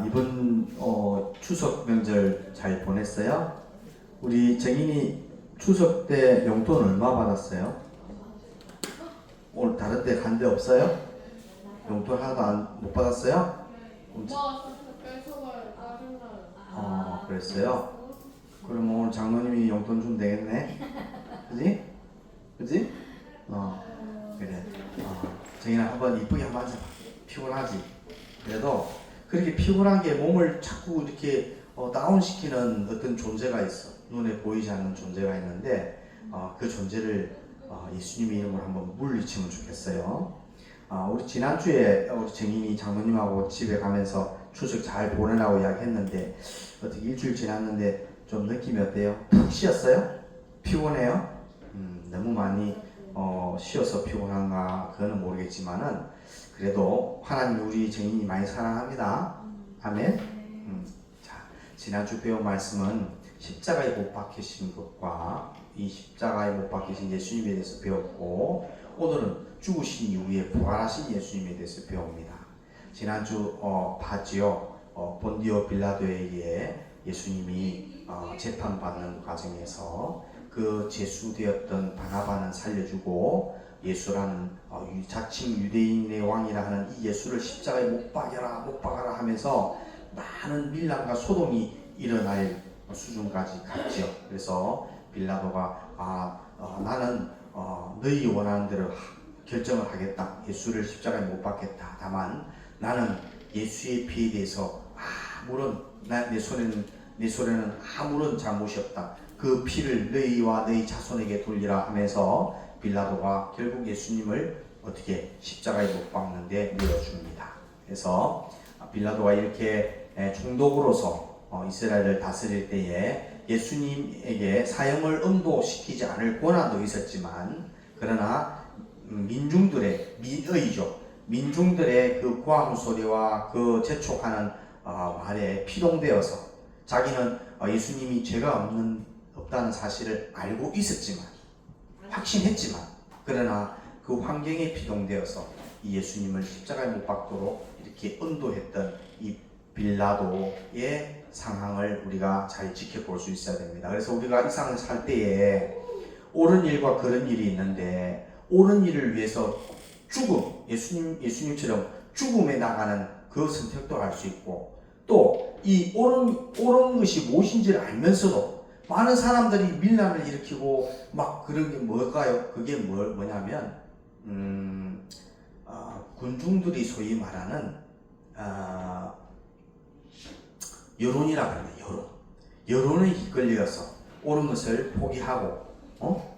이번 추석 명절 잘 보냈어요? 우리 정인이 추석 때 용돈 얼마 받았어요? 오늘 다른 데 간 데 없어요? 용돈 하나도 못 받았어요? 그랬어요? 그럼 오늘 장로님이 용돈 주면 되겠네? 그지? 그지? 그래. 정인아 한번 이쁘게 한번 앉아봐. 피곤하지? 그래도 그렇게 피곤한 게 몸을 자꾸 이렇게 다운시키는 어떤 존재가 있어. 눈에 보이지 않는 존재가 있는데 그 존재를 예수님의 이름으로 한번 물리치면 좋겠어요. 우리 지난주에 우리 정인이 장로님하고 집에 가면서 추석 잘 보내라고 이야기했는데 어떻게 일주일 지났는데 좀 느낌이 어때요? 푹 쉬었어요? 피곤해요? 너무 많이 쉬어서 피곤한가 그거는 모르겠지만은 그래도 하나님 우리 정인이 많이 사랑합니다. 아멘. 자, 지난주 배운 말씀은 십자가에 못 박히신 것과 이 십자가에 못 박히신 예수님에 대해서 배웠고 오늘은 죽으신 이후에 부활하신 예수님에 대해서 배웁니다. 지난주 봤지요. 본디오 빌라도에게 예수님이 재판받는 과정에서 그 제수되었던 바나바는 살려주고 예수라는 자칭 유대인의 왕이라 하는 이 예수를 십자가에 못 박아라 하면서 많은 밀란과 소동이 일어날 수준까지 갔죠. 그래서 빌라도가 나는 너희 원하는 대로 결정을 하겠다. 예수를 십자가에 못 박겠다. 다만 나는 예수의 피에 대해서 아무런 내 손에는 아무런 잘못이 없다. 그 피를 너희와 너희 자손에게 돌리라 하면서 빌라도가 결국 예수님을 어떻게 십자가에 못 박는데 밀어줍니다. 그래서 빌라도가 이렇게 총독으로서 이스라엘을 다스릴 때에 예수님에게 사형을 엄도시키지 않을 권한도 있었지만 그러나 민중들의 민중들의 그 고함 소리와 그 재촉하는 말에 피동되어서 자기는 예수님이 죄가 없다는 사실을 알고 있었지만 확신했지만 그러나 그 환경에 피동되어서 이 예수님을 십자가에 못 박도록 이렇게 언도했던 이 빌라도의 상황을 우리가 잘 지켜볼 수 있어야 됩니다. 그래서 우리가 이 세상을 살 때에 옳은 일과 그런 일이 있는데 옳은 일을 위해서 예수님처럼 죽음에 나가는 그 선택도 할 수 있고 또 이 옳은 것이 무엇인지를 알면서도 많은 사람들이 밀란을 일으키고 막 그런 게 뭘까요? 그게 뭐냐면 군중들이 소위 말하는 여론이라고 합니다. 여론에 이끌려서 옳은 것을 포기하고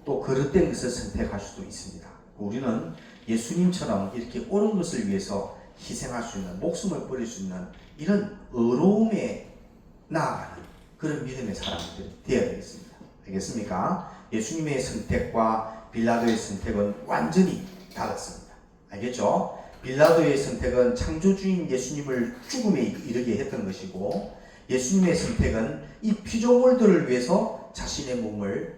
또 그릇된 것을 선택할 수도 있습니다. 우리는 예수님처럼 이렇게 옳은 것을 위해서 희생할 수 있는 목숨을 버릴 수 있는 이런 의로움에 나아가는 그런 믿음의 사람들이 되어야 되겠습니다. 알겠습니까? 예수님의 선택과 빌라도의 선택은 완전히 달랐습니다. 알겠죠? 빌라도의 선택은 창조주인 예수님을 죽음에 이르게 했던 것이고 예수님의 선택은 이 피조물들을 위해서 자신의 몸을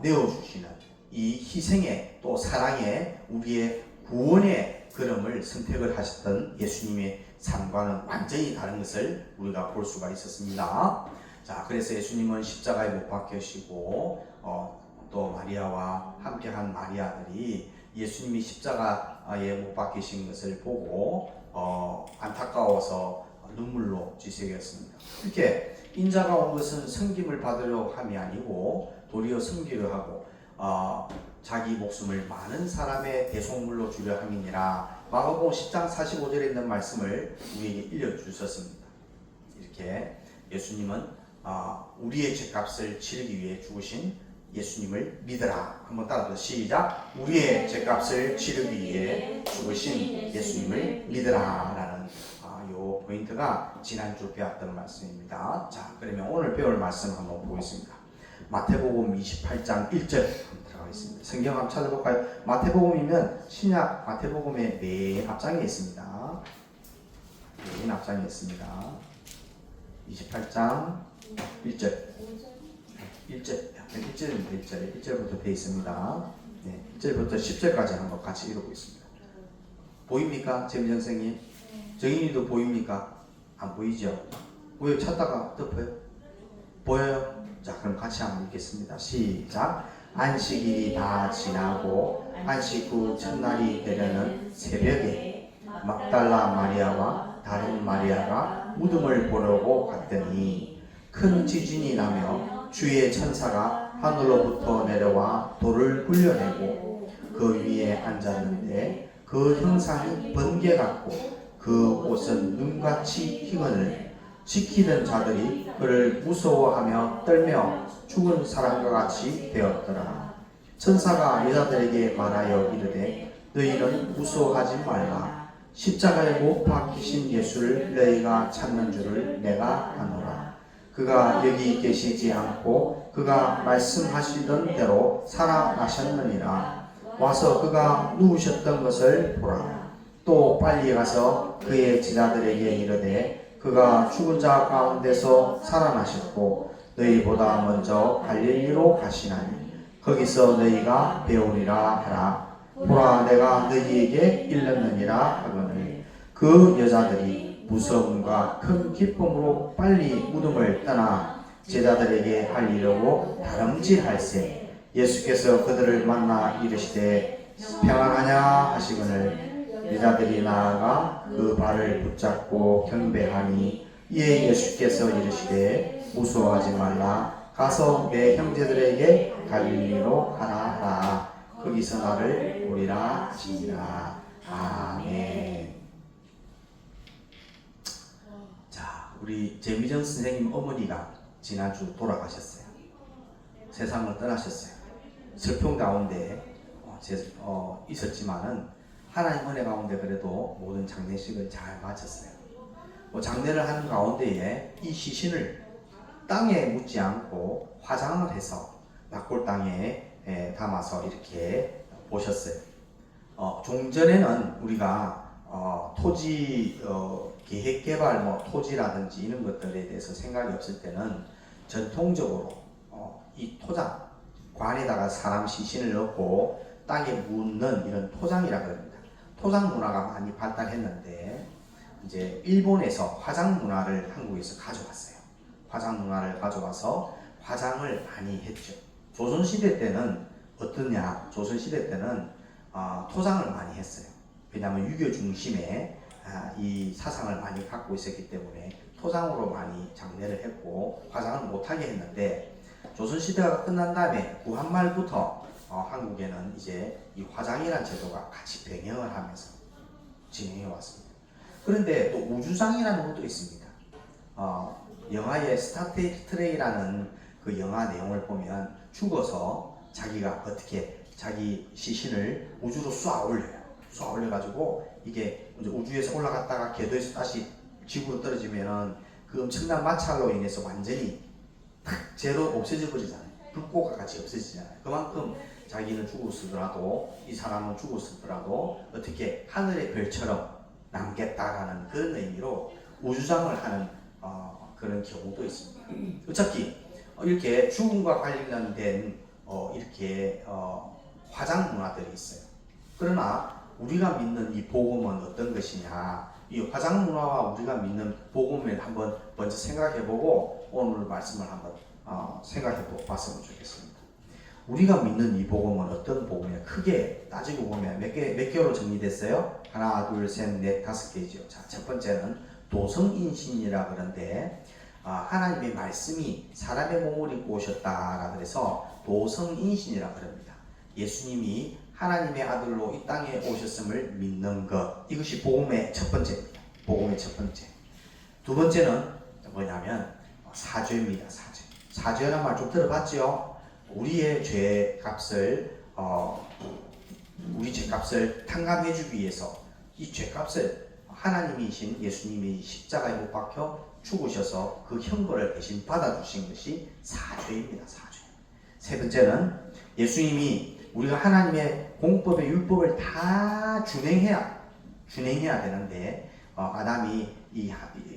내어주시는 이 희생의 또 사랑의 우리의 구원의 걸음을 선택을 하셨던 예수님의 삶과는 완전히 다른 것을 우리가 볼 수가 있었습니다. 자, 그래서 예수님은 십자가에 못 박히시고 또 마리아와 함께한 마리아들이 예수님이 십자가에 못 박히신 것을 보고 안타까워서 눈물로 지새겼습니다. 이렇게 인자가 온 것은 섬김을 받으려 함이 아니고 도리어 섬기려 하고 자기 목숨을 많은 사람의 대속물로 주려 함이니라. 마가복음 10장 45절에 있는 말씀을 우리에게 일러주셨습니다. 이렇게 예수님은 우리의 죄값을 치르기 위해 죽으신 예수님을 믿으라. 한번 따라서 시작. 우리의 죄값을 치르기 위해 죽으신 예수님을 믿으라 라는 요 포인트가 지난주 배웠던 말씀입니다. 자, 그러면 오늘 배울 말씀 한번 보겠습니다. 마태복음 28장 1절 한번 들어가겠습니다. 성경 한번 찾아볼까요? 마태복음이면 신약 마태복음의 맨 앞장에 있습니다. 맨 앞장에 있습니다. 28장 1절 1절부터 되어 있습니다. 네, 1절부터 10절까지 한번 같이 읽어보겠습니다. 보입니까? 재민 선생님? 정인이도 보입니까? 안 보이죠? 왜 찾다가 덮어요? 보여요? 자, 그럼 같이 한번 읽겠습니다. 시작. 안식일이 다 지나고 안식 후 첫날이 되려는 새벽에 막달라 마리아와 다른 마리아가 무덤을 보려고 갔더니 큰 지진이 나며 주의 천사가 하늘로부터 내려와 돌을 굴려내고 그 위에 앉았는데 그 형상이 번개 같고 그 옷은 눈같이 희건을 지키던 자들이 그를 무서워하며 떨며 죽은 사람과 같이 되었더라. 천사가 여자들에게 말하여 이르되 너희는 무서워하지 말라. 십자가에 못 박히신 예수를 너희가 찾는 줄을 내가 아노라. 그가 여기 계시지 않고 그가 말씀하시던 대로 살아나셨느니라. 와서 그가 누우셨던 것을 보라. 또 빨리 가서 그의 제자들에게 이르되 그가 죽은 자 가운데서 살아나셨고 너희보다 먼저 갈릴리로 가시나니 거기서 너희가 배우리라 하라. 보라, 내가 너희에게 일렀느니라 하거늘 그 여자들이 무서움과 큰 기쁨으로 빨리 무덤을 떠나 제자들에게 알리려고 다름질할세 예수께서 그들을 만나 이르시되 평안하냐 하시거늘 여자들이 나아가 그 발을 붙잡고 경배하니 이에 예수께서 이르시되 무서워하지 말라. 가서 내 형제들에게 갈릴리로 가라. 거기서 나를 보리라 하시니라. 아멘. 자, 우리 재미정 선생님 어머니가 지난주 돌아가셨어요. 세상을 떠나셨어요. 슬픔 가운데 있었지만은 하나님 은혜 가운데 그래도 모든 장례식을 잘 마쳤어요. 장례를 하는 가운데에 이 시신을 땅에 묻지 않고 화장을 해서 낙골 땅에 담아서 이렇게 보셨어요. 종전에는 우리가 토지 계획 개발 토지라든지 이런 것들에 대해서 생각이 없을 때는 전통적으로 이 토장 관에다가 사람 시신을 넣고 땅에 묻는 이런 토장이라고 합니다. 토장 문화가 많이 발달했는데 이제 일본에서 화장 문화를 한국에서 가져왔어요. 화장 문화를 가져와서 화장을 많이 했죠. 조선시대 때는 어떠냐? 조선시대 때는 토장을 많이 했어요. 왜냐하면 유교 중심에 이 사상을 많이 갖고 있었기 때문에 토장으로 많이 장례를 했고 화장을 못하게 했는데 조선시대가 끝난 다음에 구한말부터 한국에는 이제 이 화장이라는 제도가 같이 병행을 하면서 진행해 왔습니다. 그런데 또 우주장이라는 것도 있습니다. 영화의 스타트레이라는 그 영화 내용을 보면 죽어서 자기가 어떻게 자기 시신을 우주로 쏘아 올려요. 쏘아 올려가지고 이게 우주에서 올라갔다가 궤도에서 다시 지구로 떨어지면은 그 엄청난 마찰로 인해서 완전히 탁 제로 없어져 버리잖아요. 불꽃과 같이 없어지잖아요. 그만큼 자기는 죽었으더라도 이 사람은 죽었으더라도 어떻게 하늘의 별처럼 남겠다라는 그런 의미로 우주장을 하는 그런 경우도 있습니다. 어차피 이렇게 죽음과 관련된 이렇게 화장 문화들이 있어요. 그러나 우리가 믿는 이 복음은 어떤 것이냐? 이 화장 문화와 우리가 믿는 복음을 한번 먼저 생각해보고 오늘 말씀을 한번 생각해봤으면 좋겠습니다. 우리가 믿는 이 복음은 어떤 복음이냐? 크게 따지고 보면 몇 개로 정리됐어요? 하나, 둘, 셋, 넷, 5개죠. 자, 첫 번째는 도성인신이라 그러는데 하나님의 말씀이 사람의 몸을 입고 오셨다라 그래서 도성인신이라 그럽니다. 예수님이 하나님의 아들로 이 땅에 오셨음을 믿는 것, 이것이 복음의 첫 번째입니다. 복음의 첫 번째. 두 번째는 뭐냐면 사죄입니다. 사죄라는 말 좀 들어봤죠? 우리의 죄값을 우리 죄값을 탕감해주기 위해서 이 죄값을 하나님이신 예수님이 십자가에 못 박혀 죽으셔서 그 형벌을 대신 받아주신 것이 사죄입니다. 사죄. 세 번째는 예수님이 우리가 하나님의 공법의 율법을 다 준행해야 되는데 아담이 이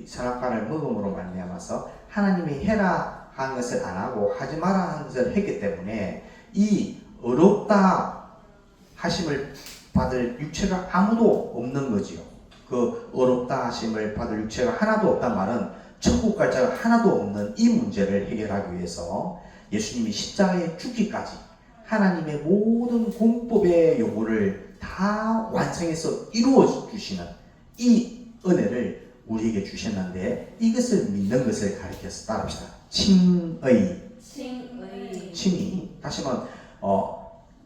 선악과를 먹음으로 말미암아서 하나님이 해라 한 것을 안 하고 하지 마라 한 것을 했기 때문에 이 어렵다 하심을 받을 육체가 아무도 없는 거지요. 그 어렵다 하심을 받을 육체가 하나도 없단 말은 천국 갈 자가 하나도 없는 이 문제를 해결하기 위해서 예수님이 십자가에 죽기까지 하나님의 모든 공법의 요구를 다 완성해서 이루어 주시는 이 은혜를 우리에게 주셨는데 이것을 믿는 것을 가리켜서 따릅시다. 칭의. 칭의. 다시 한번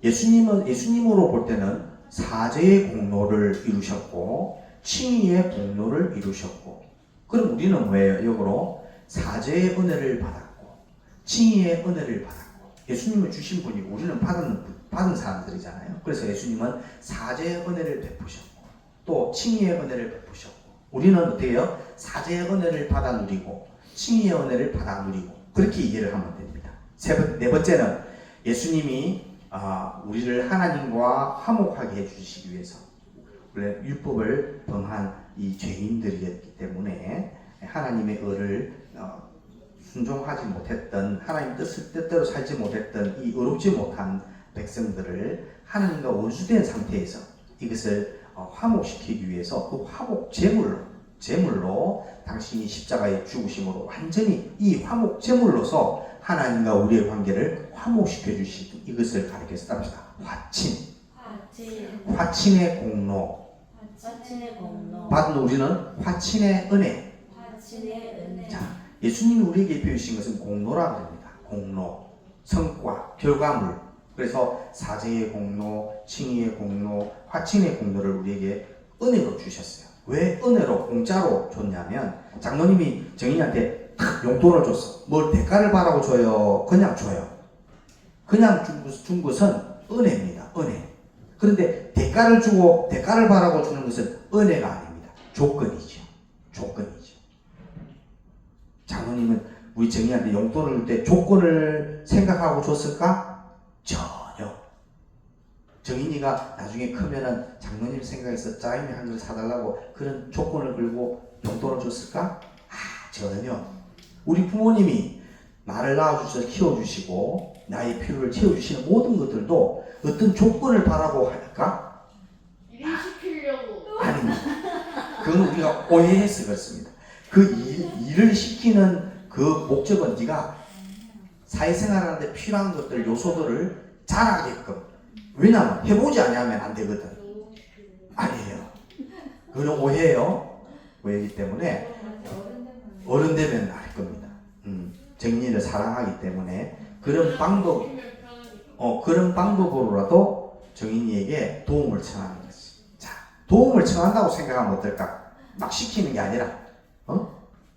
예수님으로 볼 때는 사죄의 공로를 이루셨고 칭의의 공로를 이루셨고, 그럼 우리는 왜 역으로 사죄의 은혜를 받았고 칭의의 은혜를 받았고, 예수님을 주신 분이 우리는 받은 사람들이잖아요. 그래서 예수님은 사죄의 은혜를 베푸셨고 또 칭의의 은혜를 베푸셨고, 우리는 어떻게 해요? 사죄의 은혜를 받아 누리고 칭의의 은혜를 받아 누리고, 그렇게 이해를 하면 됩니다. 네 번째는 예수님이 우리를 하나님과 화목하게 해주시기 위해서, 원래 율법을 범한 이 죄인들이었기 때문에 하나님의 의를 순종하지 못했던, 하나님 뜻대로 살지 못했던 이 의롭지 못한 백성들을 하나님과 원수된 상태에서 이것을 화목시키기 위해서 그 화목 제물로 당신이 십자가에 죽으심으로 완전히 이 화목 제물로서 하나님과 우리의 관계를 화목시켜 주시던 이것을 가리켜서 따릅시다. 화친의 공로. 받은 우리는 화친의 은혜. 자, 예수님이 우리에게 입혀주신 것은 공로라고 합니다. 공로, 성과, 결과물. 그래서 사죄의 공로, 칭의의 공로, 화친의 공로를 우리에게 은혜로 주셨어요. 왜 은혜로, 공짜로 줬냐면, 장로님이 정인이한테 탁 용돈을 줬어. 뭘 대가를 바라고 줘요? 그냥 줘요. 그냥 준 것은 은혜입니다. 은혜. 그런데 대가를 주고 대가를 바라고 주는 것은 은혜가 아닙니다. 조건이죠. 장로님은 우리 정인이한테 용돈을 줄 때 조건을 생각하고 줬을까? 전혀. 정인이가 나중에 크면은 장로님 생각해서 짜장면 한 그릇 사달라고 그런 조건을 걸고 용돈을 줬을까? 전혀. 우리 부모님이 나를 낳아주셔서 키워주시고 나의 필요를 채워주시는 모든 것들도 어떤 조건을 바라고 할까? 일 시키려고. 아닙니다. 그건 우리가 오해해서 그렇습니다. 그 일을 시키는 그 목적은 네가 사회생활하는데 필요한 것들, 요소들을 잘하게끔. 왜냐하면 해보지 않으면 안 되거든. 아니에요. 그건 오해예요. 오해이기 때문에 어른 되면 알 겁니다. 정인이를 사랑하기 때문에 그런 방법으로라도 정인이에게 도움을 청하는 거지. 자, 도움을 청한다고 생각하면 어떨까? 막 시키는 게 아니라,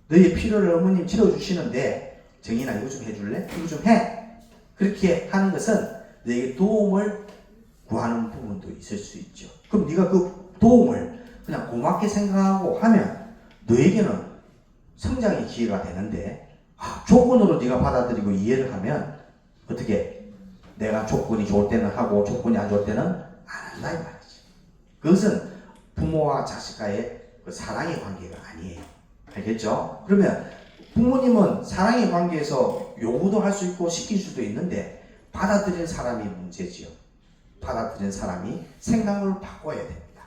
너의 필요를 어머님 채워주시는데 정인아 이거 좀 해줄래? 이거 좀 해. 그렇게 하는 것은 너에게 도움을 구하는 부분도 있을 수 있죠. 그럼 네가 그 도움을 그냥 고맙게 생각하고 하면 너에게는 성장의 기회가 되는데, 조건으로 네가 받아들이고 이해를 하면 어떻게 내가 조건이 좋을 때는 하고 조건이 안 좋을 때는 안 한다 이 말이지. 그것은 부모와 자식과의 그 사랑의 관계가 아니에요. 알겠죠? 그러면 부모님은 사랑의 관계에서 요구도 할 수 있고 시킬 수도 있는데 받아들이는 사람이 문제지요. 받아들이는 사람이 생각을 바꿔야 됩니다.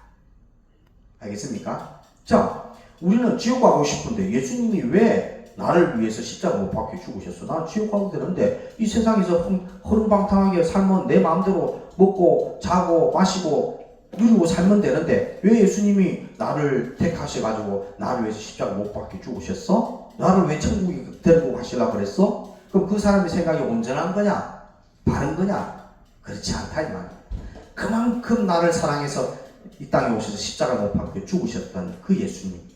알겠습니까? 자, 우리는 지옥 가고 싶은데 예수님이 왜 나를 위해서 십자가 못 박혀 죽으셨어? 난 지옥 가도 되는데 이 세상에서 허름방탕하게 살면 내 마음대로 먹고 자고 마시고 누리고 살면 되는데 왜 예수님이 나를 택하셔가지고 나를 위해서 십자가 못 박혀 죽으셨어? 나를 왜 천국에 데리고 가시려고 그랬어? 그럼 그 사람의 생각이 온전한 거냐? 바른 거냐? 그렇지 않다 이 말이야. 그만큼 나를 사랑해서 이 땅에 오셔서 십자가 못 박혀 죽으셨던 그 예수님은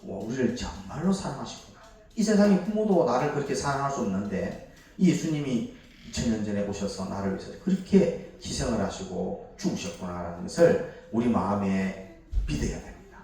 우리를 정말로 사랑하시구나. 이 세상의 부모도 나를 그렇게 사랑할 수 없는데 이 예수님이 2000년 전에 오셔서 나를 위해서 그렇게 희생을 하시고 죽으셨구나라는 것을 우리 마음에 믿어야 됩니다.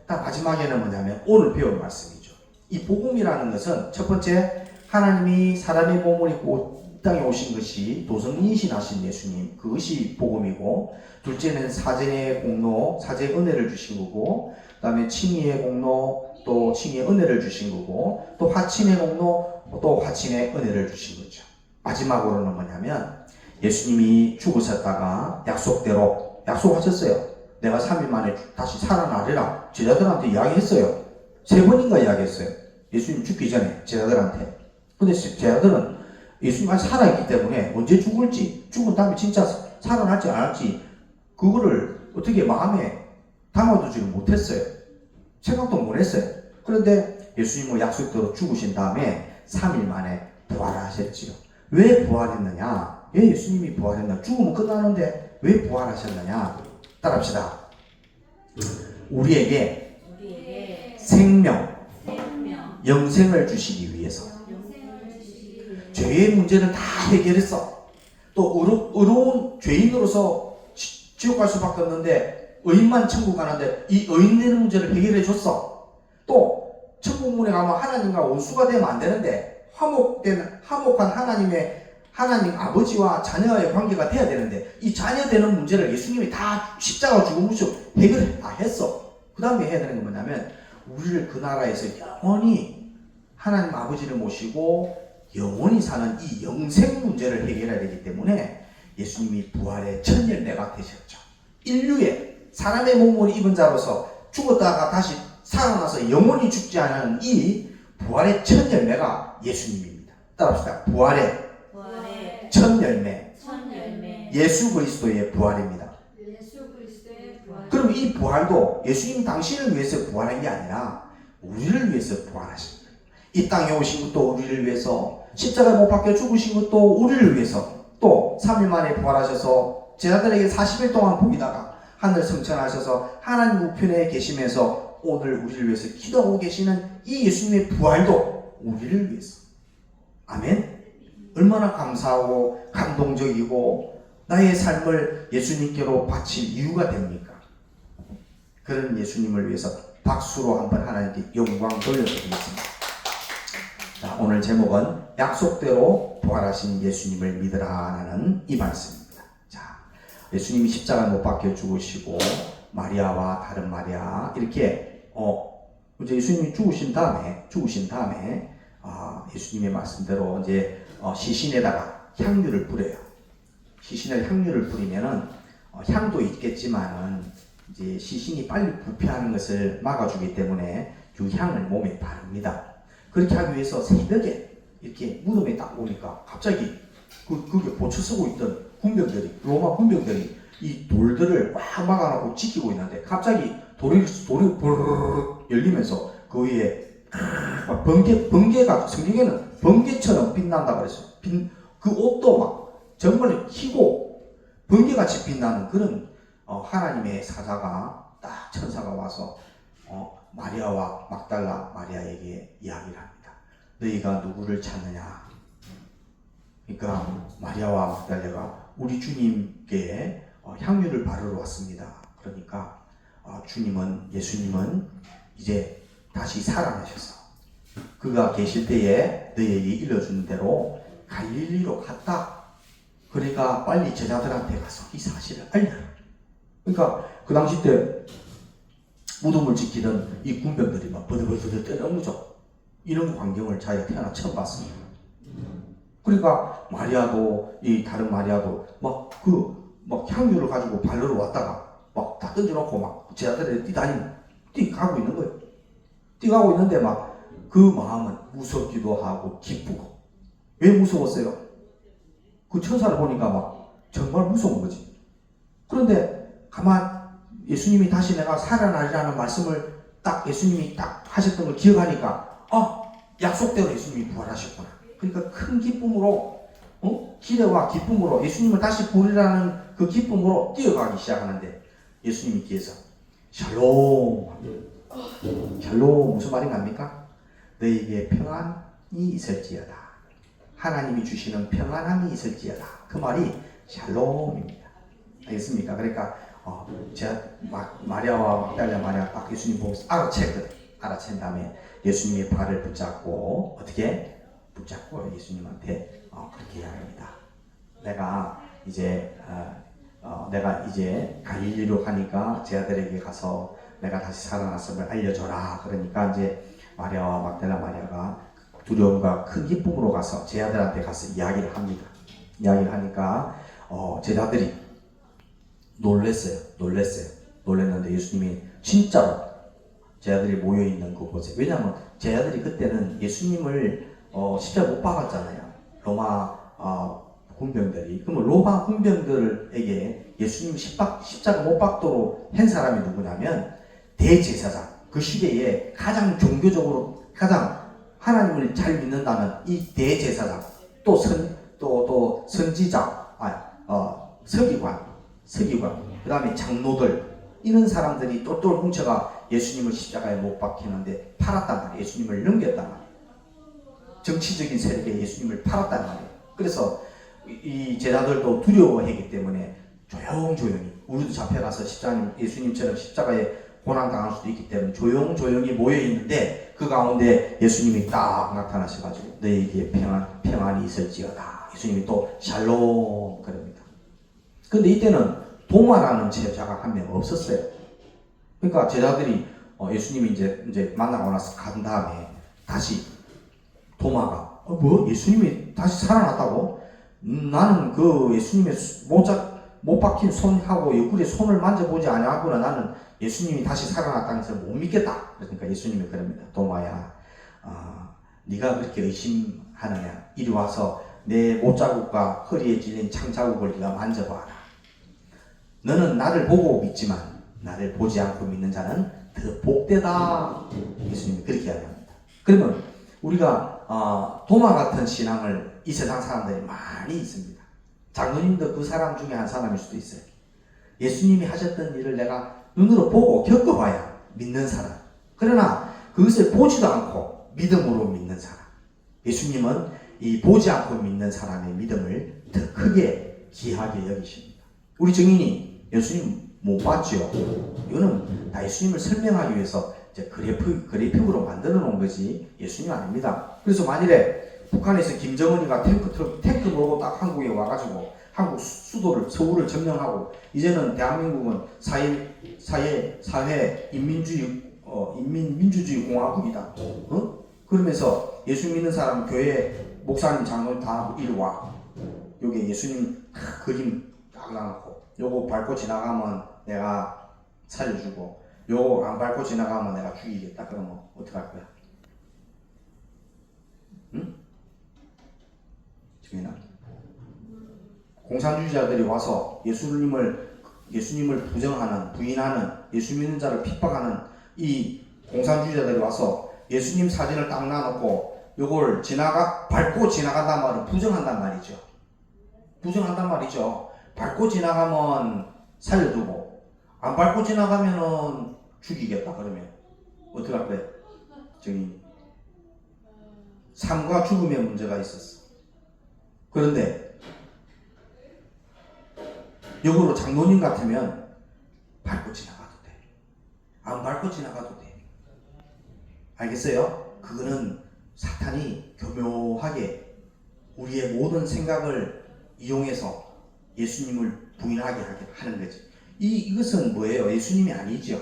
마지막에는 뭐냐면 오늘 배울 말씀이죠. 이 복음이라는 것은 첫 번째, 하나님이 사람의 몸을 입고 이 땅에 오신 것이 도성인신하신 예수님, 그것이 복음이고, 둘째는 사죄의 공로, 사죄의 은혜를 주신 거고, 그 다음에 칭의의 공로, 또 칭의의 은혜를 주신 거고, 또 화친의 공로, 또 화친의 은혜를 주신 거죠. 마지막으로는 뭐냐면 예수님이 죽으셨다가 약속대로 약속하셨어요. 내가 3일 만에 다시 살아나리라 제자들한테 이야기했어요. 3번인가 이야기했어요. 예수님 죽기 전에 제자들한테. 근데 제자들은 예수님 아직 살아있기 때문에 언제 죽을지, 죽은 다음에 진짜 살아날지 안 할지 그거를 어떻게 마음에 담아두지를 못했어요. 생각도 못했어요. 그런데 예수님은 약속대로 죽으신 다음에 3일 만에 부활하셨지요. 왜 부활했느냐? 왜 예수님이 부활했느냐? 죽으면 끝나는데 왜 부활하셨느냐? 따라합시다. 우리에게 생명, 영생을 주시기 위해서. 죄의 문제를 다 해결했어. 또 의로운 죄인으로서 지옥 갈 수밖에 없는데 의인만 천국 가는데 이 의인 되는 문제를 해결해 줬어. 또 천국문에 가면 하나님과 원수가 되면 안 되는데 화목한 하나님 아버지와 자녀의 관계가 돼야 되는데 이 자녀 되는 문제를 예수님이 다 십자가 죽음으로 해결을 다 했어. 그 다음에 해야 되는 건 뭐냐면 우리를 그 나라에서 영원히 하나님 아버지를 모시고 영원히 사는 이 영생 문제를 해결해야 되기 때문에 예수님이 부활의 첫 열매가 되셨죠. 인류의 사람의 몸을 입은 자로서 죽었다가 다시 살아나서 영원히 죽지 않은 이 부활의 첫 열매가 예수님입니다. 따라합시다. 부활의 첫 열매. 예수 그리스도의 부활입니다. 그럼 이 부활도 예수님 당신을 위해서 부활한 게 아니라 우리를 위해서 부활하신 거예요. 이 땅에 오신 것도 우리를 위해서, 십자가에 못 박혀 죽으신 것도 우리를 위해서, 또 3일 만에 부활하셔서 제자들에게 40일 동안 보이다가 하늘 승천하셔서 하나님 우편에 계시면서 오늘 우리를 위해서 기도하고 계시는 이 예수님의 부활도 우리를 위해서. 아멘. 얼마나 감사하고 감동적이고 나의 삶을 예수님께로 바칠 이유가 됩니까? 그런 예수님을 위해서 박수로 한번 하나님께 영광 돌려드리겠습니다. 자, 오늘 제목은 약속대로 부활하신 예수님을 믿으라라는 이 말씀입니다. 자, 예수님이 십자가에 못 박혀 죽으시고 마리아와 다른 마리아 이렇게 이제 예수님이 죽으신 다음에 예수님의 말씀대로 이제 시신에다가 향유를 뿌려요. 시신에 향유를 뿌리면은 향도 있겠지만은 이제 시신이 빨리 부패하는 것을 막아주기 때문에 그 향을 몸에 바릅니다. 그렇게 하기 위해서 새벽에 이렇게 무덤에 딱 오니까 갑자기 그게 보초 서고 있던 군병들이, 로마 군병들이 이 돌들을 꽉 막아놓고 지키고 있는데 갑자기 돌이 부르르르 열리면서 그 위에 번개가, 성경에는 번개처럼 빛난다고 그랬어요. 그 옷도 막 정말 희고 번개같이 빛나는 그런 하나님의 사자가 딱 천사가 와서 마리아와 막달라 마리아에게 이야기를 합니다. 너희가 누구를 찾느냐? 그러니까 마리아와 막달라가 우리 주님께 향유를 바르러 왔습니다. 그러니까 예수님은 이제 다시 살아나셔서 그가 계실 때에 너희에게 일러준 대로 갈릴리로 갔다. 그러니까 빨리 제자들한테 가서 이 사실을 알려라. 그러니까 그 당시 때 무덤을 지키던 이 군병들이 막 버들버들 떠넘죠. 이런 광경을 자기가 태어나 처음 봤습니다. 그러니까 마리아도 이 다른 마리아도 막 향유를 가지고 발로로 왔다가 막 다 던져놓고 막 제자들이 뛰가고 있는 거예요. 뛰가고 있는데 막 그 마음은 무섭기도 하고 기쁘고. 왜 무서웠어요? 그 천사를 보니까 막 정말 무서운 거지. 그런데 예수님이 다시 내가 살아나리라는 말씀을 딱 예수님이 딱 하셨던 걸 기억하니까 약속대로 예수님이 부활하셨구나. 그러니까 큰 기쁨으로 기대와 기쁨으로 예수님을 다시 보리라는 그 기쁨으로 뛰어가기 시작하는데 예수님께서 샬롬 샬롬 무슨 말인가 합니까? 너희에게 평안이 있을지어다. 하나님이 주시는 평안함이 있을지어다. 그 말이 샬롬입니다. 알겠습니까? 그러니까 제가 마리아와 막달라 마리아 딱 예수님 보면서 알아챘거든. 알아챈 다음에 예수님의 발을 붙잡고 어떻게? 붙잡고 예수님한테 그렇게 이야기합니다. 내가 이제 갈릴리로 가니까 제자들에게 가서 내가 다시 살아났음을 알려줘라. 그러니까 이제 마리아와 막달라 마리아가 두려움과 큰 기쁨으로 가서 제자들한테 가서 이야기를 합니다. 이야기를 하니까 제자들이 놀랬어요. 놀랐는데 예수님이 진짜로 제자들이 모여있는 그곳에, 왜냐하면 제자들이 그때는 예수님을 십자가 못 박았잖아요. 로마 군병들이. 그러면 로마 군병들에게 예수님 십자가 못 박도록 한 사람이 누구냐면 대제사장. 그 시대에 가장 종교적으로 가장 하나님을 잘 믿는다는 이 대제사장, 또 선지자, 서기관, 그 다음에 장로들, 이런 사람들이 똘똘 뭉쳐가 예수님을 십자가에 못 박히는데 팔았단 말이에요. 예수님을 넘겼단 말이에요. 정치적인 세력에 예수님을 팔았단 말이에요. 그래서 이 제자들도 두려워하기 때문에 조용조용히, 우리도 잡혀가서 예수님처럼 십자가에 고난당할 수도 있기 때문에 조용조용히 모여있는데, 그 가운데 예수님이 딱 나타나셔가지고 너희에게 평안이 있을지어다. 예수님이 또 샬롬 그럽니다. 근데 이때는 도마라는 제자가 한 명 없었어요. 그러니까 제자들이 예수님이 이제 만나고 나서 간 다음에 다시 도마가 뭐 예수님이 다시 살아났다고? 나는 그 예수님의 못 박힌 손하고 옆구리에 손을 만져보지 아니하구나. 나는 예수님이 다시 살아났다는 것을 못 믿겠다. 그러니까 예수님이 그럽니다. 도마야, 네가 그렇게 의심하느냐? 이리 와서 내 못자국과 허리에 찔린 창자국을 네가 만져봐라. 너는 나를 보고 믿지만 나를 보지 않고 믿는 자는 더 복되다. 예수님이 그렇게 이야기합니다. 그러면 우리가 도마 같은 신앙을 이 세상 사람들이 많이 있습니다. 장로님도 그 사람 중에 한 사람일 수도 있어요. 예수님이 하셨던 일을 내가 눈으로 보고 겪어봐야 믿는 사람. 그러나 그것을 보지도 않고 믿음으로 믿는 사람. 예수님은 이 보지 않고 믿는 사람의 믿음을 더 크게 귀하게 여기십니다. 우리 증인이 예수님 못 봤죠. 이거는 다 예수님을 설명하기 위해서 이제 그래픽으로 만들어 놓은 거지 예수님 아닙니다. 그래서 만일에 북한에서 김정은이가 탱크 몰고 딱 한국에 와가지고 한국 수도를, 서울을 점령하고 이제는 대한민국은 사회 인민민주주의 공화국이다. 그러면서 예수 믿는 사람, 교회 목사님, 장로님 다 이리 와. 여기 예수님 그림 딱 놔놓고 요거 밟고 지나가면 내가 살려주고 요거 안 밟고 지나가면 내가 죽이겠다. 그러면 어떡할 거야? 응? 지민아? 공산주의자들이 와서 예수님을 부인하는 예수 믿는 자를 핍박하는 이 공산주의자들이 와서 예수님 사진을 딱 놔놓고 요걸 밟고 지나간단 말은 부정한단 말이죠. 부정한단 말이죠. 밟고 지나가면 살려두고 안 밟고 지나가면은 죽이겠다. 그러면 어떻게 할 거야? 저기 삶과 죽음의 문제가 있었어. 그런데 역으로 장로님 같으면 밟고 지나가도 돼. 안 밟고 지나가도 돼. 알겠어요? 그거는 사탄이 교묘하게 우리의 모든 생각을 이용해서 예수님을 부인하게 하는 거지. 이것은 뭐예요? 예수님이 아니죠.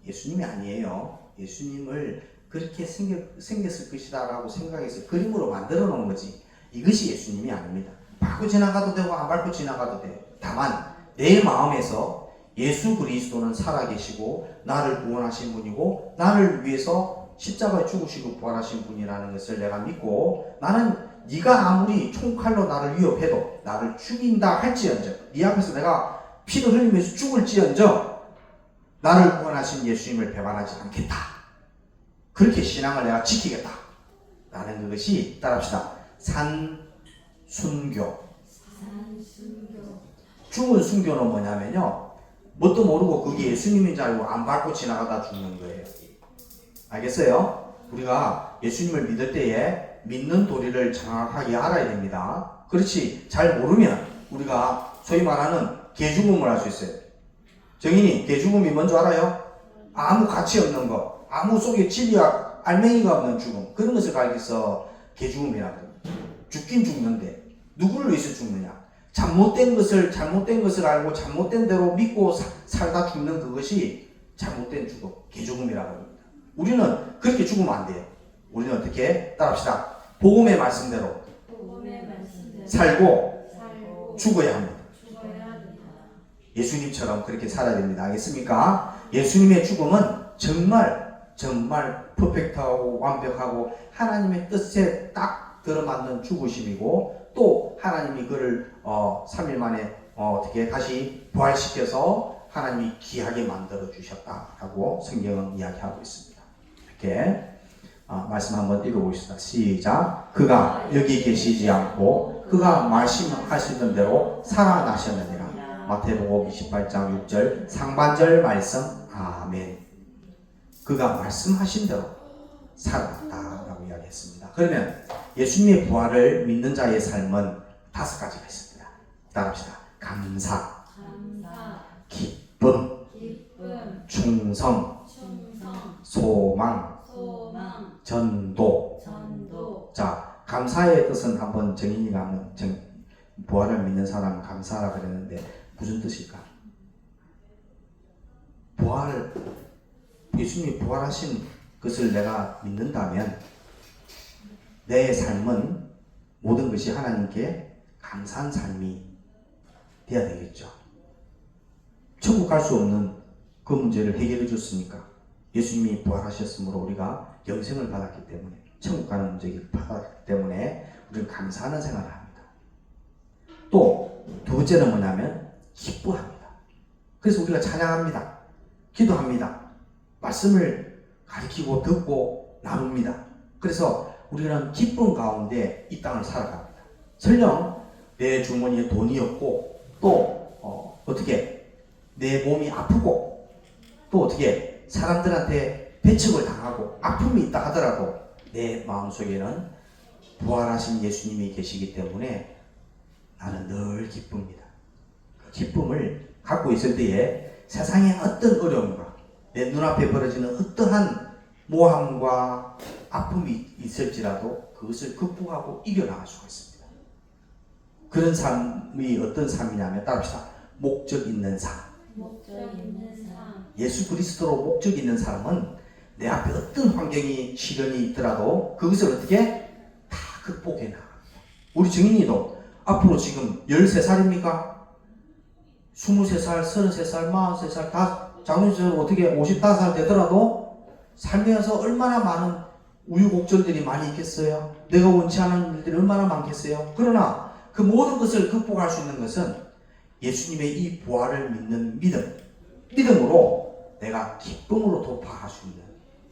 예수님이 아니에요. 예수님을 그렇게 생겼을 것이다 라고 생각해서 그림으로 만들어 놓은 거지. 이것이 예수님이 아닙니다. 밟고 지나가도 되고 안 밟고 지나가도 돼요. 다만 내 마음에서 예수 그리스도는 살아계시고 나를 구원하신 분이고 나를 위해서 십자가에 죽으시고 부활하신 분이라는 것을 내가 믿고, 나는 네가 아무리 총칼로 나를 위협해도 나를 죽인다 할지언정, 네 앞에서 내가 피를 흘리면서 죽을지언정 나를 구원하신 예수님을 배반하지 않겠다. 그렇게 신앙을 내가 지키겠다 라는 그것이, 따라합시다, 산순교. 죽은 순교는 뭐냐면요, 뭣도 모르고 그게 예수님인 줄 알고 안 밟고 지나가다 죽는 거예요. 알겠어요? 우리가 예수님을 믿을 때에 믿는 도리를 정확하게 알아야 됩니다. 그렇지 잘 모르면 우리가 소위 말하는 개죽음을 할 수 있어요. 정인이 개죽음이 뭔지 알아요? 아무 가치 없는 거, 아무 속에 진리와 알맹이가 없는 죽음, 그런 것을 가리켜서 개죽음이라고 합니다. 죽긴 죽는데 누구를 위해서 죽느냐? 잘못된 것을 알고 잘못된 대로 믿고 살다 죽는 그것이 잘못된 죽음, 개죽음이라고 합니다. 우리는 그렇게 죽으면 안 돼요. 우리는 어떻게? 따라합시다. 복음의 말씀대로 살고 죽어야 합니다. 예수님처럼 그렇게 살아야 됩니다. 알겠습니까? 예수님의 죽음은 정말 퍼펙트하고 완벽하고 하나님의 뜻에 딱 들어맞는 죽으심이고, 또 하나님이 그를 3일 만에 어떻게 다시 부활시켜서 하나님이 귀하게 만들어 주셨다라고 성경은 이야기하고 있습니다. 이렇게 말씀 한번 읽어보겠습니다. 시작. 그가 여기 계시지 않고 그가 말씀하시던 대로 살아나셨느니라. 마태복음 28장 6절 상반절 말씀. 아멘. 그가 말씀하신 대로 살아났다라고 이야기했습니다. 그러면 예수님의 부활을 믿는 자의 삶은 5가지가 있습니다. 따라합시다. 감사, 기쁨, 충성, 소망, 전도. 자, 감사의 뜻은 한번 정인이가 한번 부활을 믿는 사람은 감사라 그랬는데 무슨 뜻일까? 예수님이 부활하신 것을 내가 믿는다면 내 삶은 모든 것이 하나님께 감사한 삶이 되어야 되겠죠. 천국 갈 수 없는 그 문제를 해결해 줬으니까 예수님이 부활하셨으므로 우리가 영생을 받았기 때문에, 천국 가는 문제를 받았기 때문에 우리는 감사하는 생활을 합니다. 또 두 번째는 뭐냐면 기뻐합니다. 그래서 우리가 찬양합니다. 기도합니다. 말씀을 가르치고 듣고 나눕니다. 그래서 우리는 기쁨 가운데 이 땅을 살아갑니다. 설령 내 주머니에 돈이 없고, 또 어떻게 내 몸이 아프고, 또 어떻게 사람들한테 배척을 당하고 아픔이 있다 하더라도 내 마음속에는 부활하신 예수님이 계시기 때문에 나는 늘 기쁩니다. 그 기쁨을 갖고 있을 때에 세상의 어떤 어려움과 내 눈앞에 벌어지는 어떠한 모함과 아픔이 있을지라도 그것을 극복하고 이겨나갈 수가 있습니다. 그런 삶이 어떤 삶이냐면, 따라합시다. 목적 있는 삶. 예수 그리스도로 목적 있는 삶은 내 앞에 어떤 환경이 시련이 있더라도 그것을 어떻게 다 극복해 나갑니다. 우리 증인이도 앞으로 지금 13살입니까? 23살, 33살, 43살 다 장로님처럼 어떻게 55살 되더라도 살면서 얼마나 많은 우유곡절들이 많이 있겠어요? 내가 원치 않은 일들이 얼마나 많겠어요? 그러나 그 모든 것을 극복할 수 있는 것은 예수님의 이 부활을 믿는 믿음으로 내가 기쁨으로 돌파할 수 있는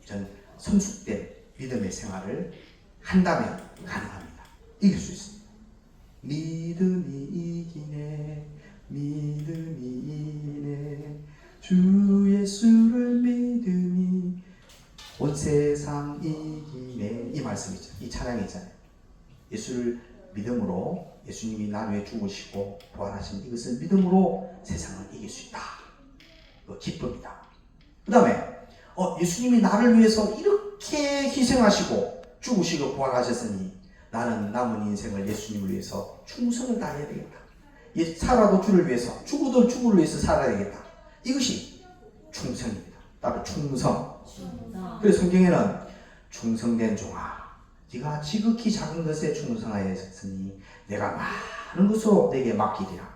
이런 성숙된 믿음의 생활을 한다면 가능합니다. 이길 수 있습니다. 믿음이 이기네, 믿음이 이기네, 주 예수를 믿음이 온 세상 이기네. 이 말씀이죠. 이 찬양이잖아요. 예수를 믿음으로, 예수님이 나 위해 죽으시고 부활하신 이것을 믿음으로 세상을 이길 수 있다. 기쁨이다. 그 다음에 예수님이 나를 위해서 이렇게 희생하시고 죽으시고 부활하셨으니 나는 남은 인생을 예수님을 위해서 충성을 다해야 되겠다. 살아도 주를 위해서, 죽어도 주를 위해서 살아야 되겠다. 이것이 충성입니다. 따로 충성. 그래서 성경에는 충성된 종아, 네가 지극히 작은 것에 충성하였으니 내가 많은 것으로 내게 맡기리라.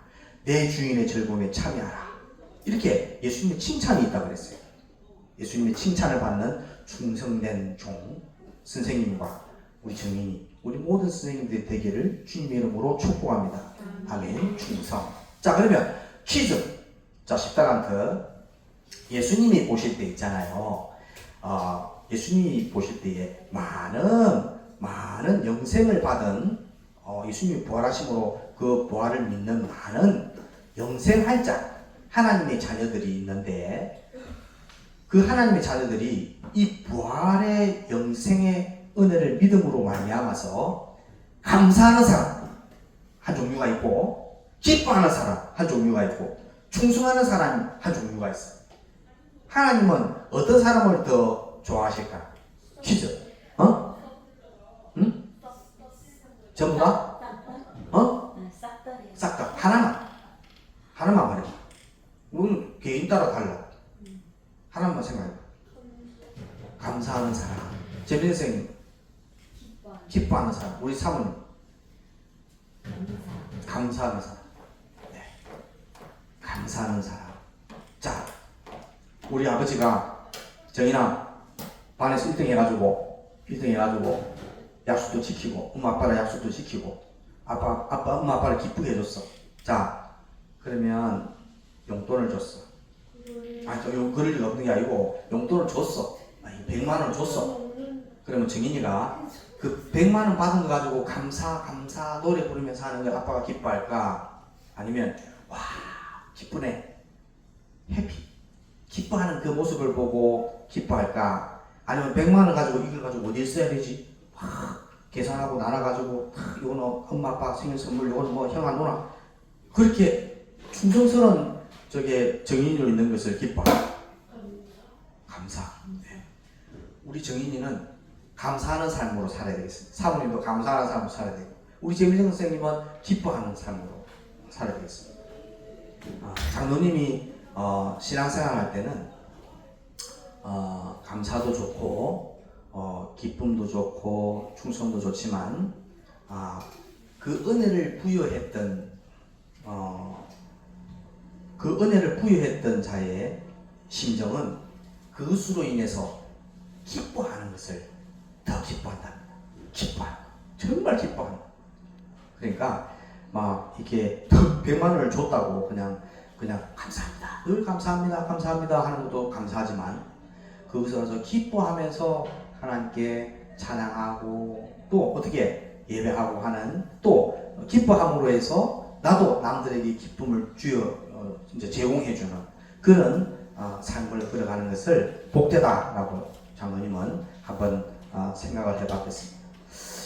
내 주인의 즐거움에 참여하라. 이렇게 예수님의 칭찬이 있다고 그랬어요. 예수님의 칭찬을 받는 충성된 종, 선생님과 우리 증인이, 우리 모든 선생님들의 되기를 주님의 이름으로 축복합니다. 아멘. 충성. 자, 그러면 퀴즈. 자, 10달란트. 예수님이 보실 때 있잖아요. 예수님이 보실 때에 많은 영생을 받은, 예수님이 부활하심으로 그 부활을 믿는 많은 영생할 자, 하나님의 자녀들이 있는데, 그 하나님의 자녀들이 이 부활의 영생의 은혜를 믿음으로 말미암아서 감사하는 사람 한 종류가 있고, 기뻐하는 사람 한 종류가 있고, 충성하는 사람 한 종류가 있어요. 하나님은 어떤 사람을 더 좋아하실까? 퀴즈. 응? 전부 다? 싹 다. 하나만 말해봐. 우리는 개인 따라 달라. 하나만 생각해봐. 감사하는 사람. 재민 선생님. 기뻐하는 사람. 우리 사모님. 감사하는 사람. 네. 감사하는 사람. 자, 우리 아버지가 정인아 반에서 1등 해가지고 약속도 지키고 엄마 아빠랑 약속도 지키고 엄마 아빠를 기쁘게 해줬어. 자, 그러면 용돈을 줬어. 그럴 리가 없는 게 아니고 용돈을 줬어. 100만 원을 줬어. 그러면 정인이가 그 100만 원 받은 거 가지고 감사 노래 부르면서 하는 걸 아빠가 기뻐할까? 아니면 와 기쁘네 해피 기뻐하는 그 모습을 보고 기뻐할까? 아니면 100만 원 가지고 이걸 가지고 어디에 써야 되지? 계산하고 나눠가지고 이거는 엄마 아빠 생일 선물, 이거는 뭐 형아 누나, 그렇게 충성스러운 정인이로 있는 것을 기뻐하라. 감사. 네. 우리 정인이는 감사하는 삶으로 살아야 되겠습니다. 사모님도 감사하는 삶으로 살아야 되고, 우리 재민정 선생님은 기뻐하는 삶으로 살아야 되겠습니다. 장로님이 신앙생활 할 때는 감사도 좋고 기쁨도 좋고 충성도 좋지만 그 은혜를 부여했던 자의 심정은 그것으로 인해서 기뻐하는 것을 더 기뻐한답니다. 정말 기뻐한다. 그러니까 막 이렇게 100만 원을 줬다고 그냥 감사합니다, 늘 감사합니다 하는 것도 감사하지만, 거기서 가서 기뻐하면서 하나님께 찬양하고 또 어떻게 예배하고 하는, 또 기뻐함으로 해서 나도 남들에게 기쁨을 이제 제공해주는 그런 삶을 걸어가는 것을 복되다라고 장로님은 한번 생각을 해봤겠습니다.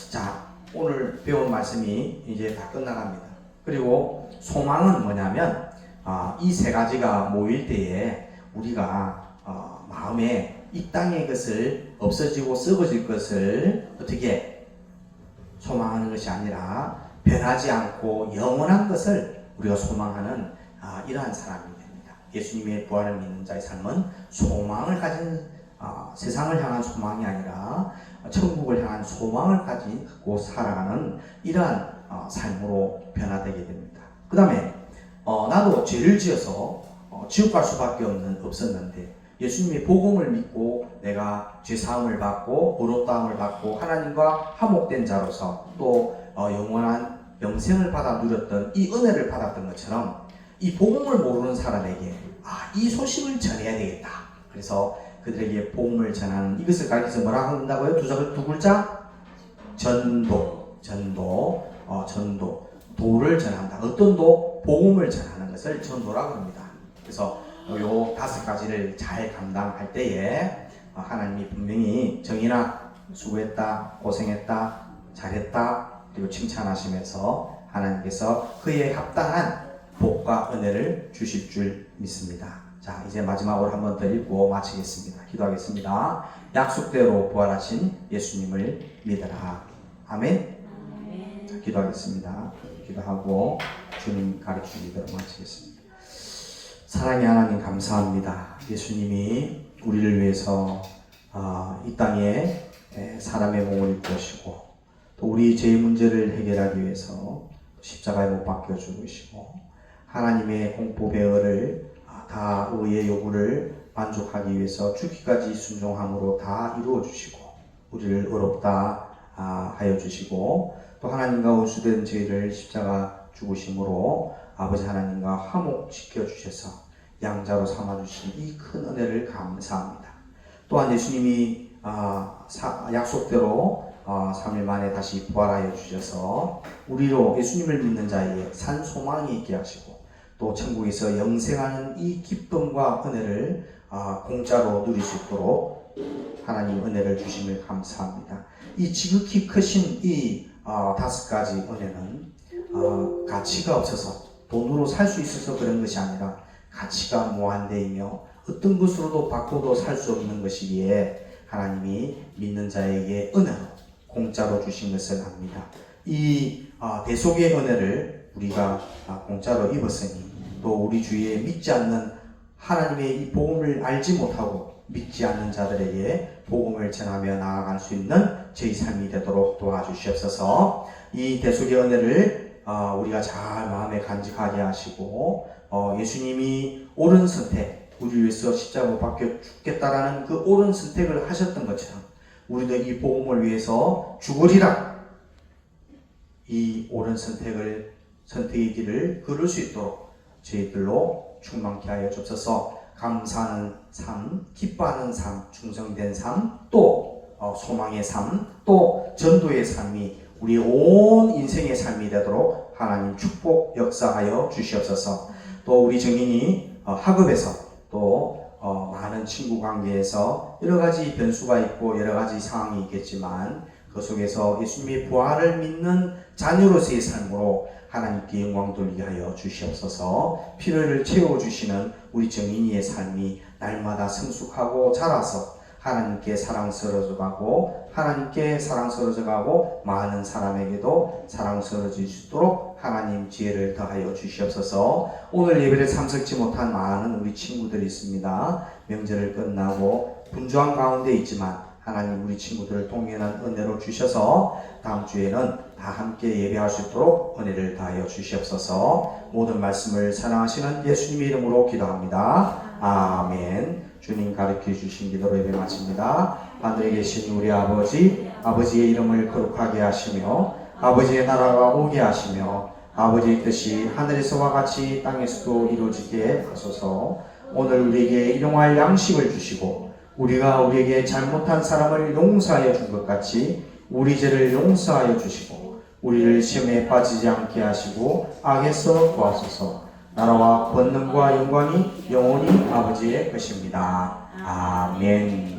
자, 오늘 배운 말씀이 이제 다 끝나갑니다. 그리고 소망은 뭐냐면 이 세 가지가 모일 때에 우리가 마음에 이 땅의 것을 없어지고 썩어질 것을 어떻게 소망하는 것이 아니라 변하지 않고 영원한 것을 우리가 소망하는 이러한 사람이 됩니다. 예수님의 부활을 믿는 자의 삶은 소망을 가진 세상을 향한 소망이 아니라 천국을 향한 소망을 가지고 살아가는 이러한 삶으로 변화되게 됩니다. 그 다음에 나도 죄를 지어서 지옥 갈 수밖에 없었는데 예수님의 복음을 믿고 내가 죄사함을 받고 의롭다함을 받고 하나님과 화목된 자로서 또 영원한 영생을 받아 누렸던 이 은혜를 받았던 것처럼 이 복음을 모르는 사람에게 이 소식을 전해야 되겠다. 그래서 그들에게 복음을 전하는, 이것을 가리켜서 뭐라고 한다고요? 두 글자? 전도. 도를 전한다. 어떤 도? 복음을 전하는 것을 전도라고 합니다. 그래서 요 5가지를 잘 감당할 때에 하나님이 분명히 정인아 수고했다, 고생했다, 잘했다, 그리고 칭찬하시면서 하나님께서 그에 합당한 복과 은혜를 주실 줄 믿습니다. 자, 이제 마지막으로 한 번 더 읽고 마치겠습니다. 기도하겠습니다. 약속대로 부활하신 예수님을 믿어라. 아멘. 자, 기도하겠습니다. 기도하고 주님 가르치신 대로 마치겠습니다. 사랑의 하나님 감사합니다. 예수님이 우리를 위해서 이 땅에 사람의 몸을 입고 오시고 또 우리 죄의 문제를 해결하기 위해서 십자가에 못 박혀 죽으시고 하나님의 공법의 의를 다 의의 요구를 만족하기 위해서 죽기까지 순종함으로 다 이루어 주시고 우리를 의롭다 하여 주시고 또 하나님과 원수된 저희를 십자가 죽으심으로 아버지 하나님과 화목시켜 주셔서 양자로 삼아주신 이 큰 은혜를 감사합니다. 또한 예수님이 약속대로 3일 만에 다시 부활하여 주셔서 우리로 예수님을 믿는 자에게 산 소망이 있게 하시고 또 천국에서 영생하는 이 기쁨과 은혜를 공짜로 누릴 수 있도록 하나님 은혜를 주심을 감사합니다. 이 지극히 크신 이 5가지 은혜는 가치가 없어서 돈으로 살 수 있어서 그런 것이 아니라 가치가 무한대이며 어떤 것으로도 바꿔도 살 수 없는 것이기에 하나님이 믿는 자에게 은혜로 공짜로 주신 것을 압니다. 이 대속의 은혜를 우리가 공짜로 입었으니 또 우리 주위에 믿지 않는 하나님의 이 복음을 알지 못하고 믿지 않는 자들에게 복음을 전하며 나아갈 수 있는 저희 삶이 되도록 도와주시옵소서. 이 대속의 은혜를 우리가 잘 마음에 간직하게 하시고 예수님이 옳은 선택, 우리 위해서 십자가 못 박혀 죽겠다라는 그 옳은 선택을 하셨던 것처럼 우리도 이 복음을 위해서 죽으리라 이 옳은 선택의 길을 걸을 수 있도록 저희들로 충만케 하여 주옵소서. 감사하는 삶, 기뻐하는 삶, 충성된 삶, 또 소망의 삶, 또 전도의 삶이 우리 온 인생의 삶이 되도록 하나님 축복 역사하여 주시옵소서. 또 우리 증인이 학업에서 또 많은 친구 관계에서 여러 가지 변수가 있고 여러 가지 상황이 있겠지만 그 속에서 예수님의 부활을 믿는 자녀로서의 삶으로 하나님께 영광 돌리게 하여 주시옵소서. 필요를 채워주시는 우리 정인이의 삶이 날마다 성숙하고 자라서 하나님께 사랑스러워져 가고 하나님께 사랑스러워져 가고 많은 사람에게도 사랑스러워질 수 있도록 하나님 지혜를 더하여 주시옵소서. 오늘 예배를 참석지 못한 많은 우리 친구들이 있습니다. 명절을 끝나고 분주한 가운데 있지만 하나님 우리 친구들을 동행한 은혜로 주셔서 다음 주에는 다 함께 예배할 수 있도록 은혜를 다하여 주시옵소서. 모든 말씀을 사랑하시는 예수님의 이름으로 기도합니다. 아멘. 주님 가르쳐 주신 기도로 예배 마칩니다. 하늘에 계신 우리 아버지, 아버지의 이름을 거룩하게 하시며 아버지의 나라가 오게 하시며 아버지의 뜻이 하늘에서와 같이 땅에서도 이루어지게 하소서. 오늘 우리에게 일용할 양식을 주시고 우리가 우리에게 잘못한 사람을 용서하여 준 것 같이 우리 죄를 용서하여 주시고 우리를 시험에 빠지지 않게 하시고 악에서 구하소서. 나라와 권능과 영광이 영원히 아버지의 것입니다. 아멘.